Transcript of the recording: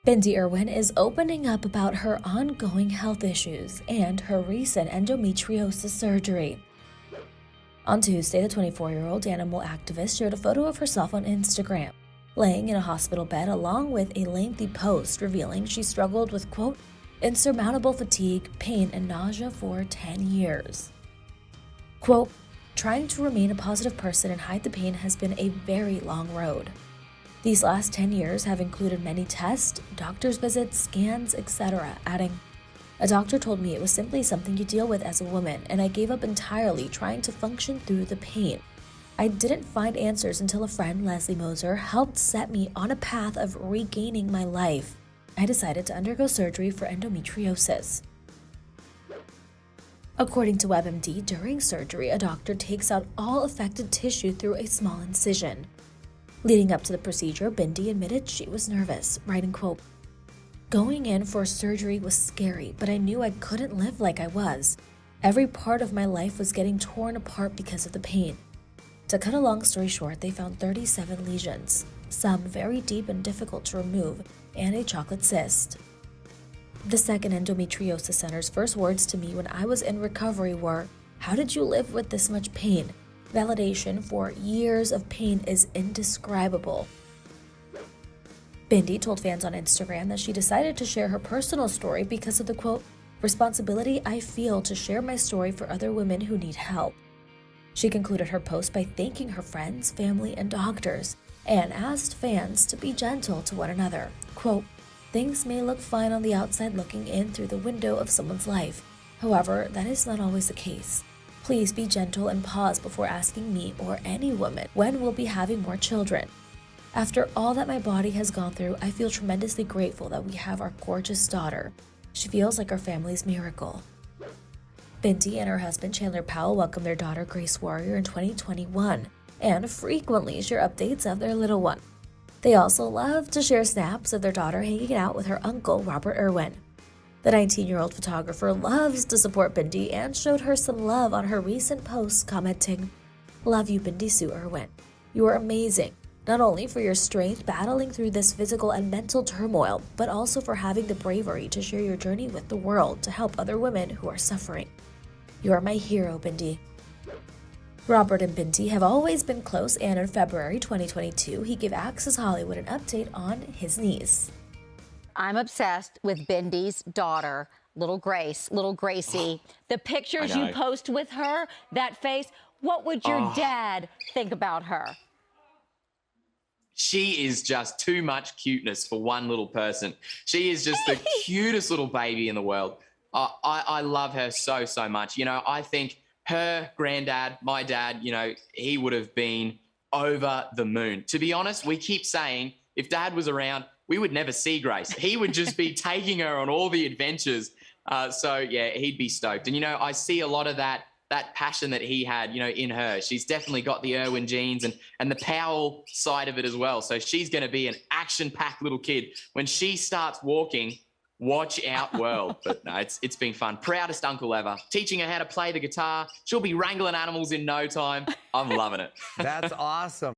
Bindi Irwin is opening up about her ongoing health issues and her recent endometriosis surgery. On Tuesday, the 24-year-old animal activist shared a photo of herself on Instagram, laying in a hospital bed along with a lengthy post revealing she struggled with, quote, insurmountable fatigue, pain, and nausea for 10 years. Quote, trying to remain a positive person and hide the pain has been a very long road. These last 10 years have included many tests, doctor's visits, scans, etc., adding, a doctor told me it was simply something you deal with as a woman, and I gave up entirely trying to function through the pain. I didn't find answers until a friend, Leslie Moser, helped set me on a path of regaining my life. I decided to undergo surgery for endometriosis. According to WebMD, during surgery, a doctor takes out all affected tissue through a small incision. Leading up to the procedure, Bindi admitted she was nervous, writing, quote, going in for surgery was scary, but I knew I couldn't live like I was. Every part of my life was getting torn apart because of the pain. To cut a long story short, they found 37 lesions, some very deep and difficult to remove, and a chocolate cyst. The second endometriosis center's first words to me when I was in recovery were, how did you live with this much pain? Validation for years of pain is indescribable. Bindi told fans on Instagram that she decided to share her personal story because of the, quote, responsibility I feel to share my story for other women who need help. She concluded her post by thanking her friends, family, and doctors, and asked fans to be gentle to one another. Quote, things may look fine on the outside looking in through the window of someone's life. However, that is not always the case. Please be gentle and pause before asking me or any woman when we'll be having more children. After all that my body has gone through, I feel tremendously grateful that we have our gorgeous daughter. She feels like our family's miracle. Bindi and her husband Chandler Powell welcomed their daughter Grace Warrior in 2021 and frequently share updates of their little one. They also love to share snaps of their daughter hanging out with her uncle Robert Irwin. The 19-year-old photographer loves to support Bindi and showed her some love on her recent post, commenting, love you, Bindi Sue Irwin. You are amazing, not only for your strength battling through this physical and mental turmoil, but also for having the bravery to share your journey with the world to help other women who are suffering. You are my hero, Bindi. Robert and Bindi have always been close, and in February 2022, he gave Access Hollywood an update on his niece. I'm obsessed with Bindi's daughter, little Grace, little Gracie. The pictures you post with her, that face, what would your dad think about her? She is just too much cuteness for one little person. She is just the cutest little baby in the world. I love her so, so much. You know, I think her granddad, my dad, you know, he would have been over the moon. To be honest, we keep saying if Dad was around, we would never see Grace. He would just be taking her on all the adventures. So, yeah, he'd be stoked. And, you know, I see a lot of that passion that he had, you know, in her. She's definitely got the Irwin genes and the Powell side of it as well. So she's going to be an action-packed little kid. When she starts walking, watch out, world. But no, it's been fun. Proudest uncle ever. Teaching her how to play the guitar. She'll be wrangling animals in no time. I'm loving it. That's awesome.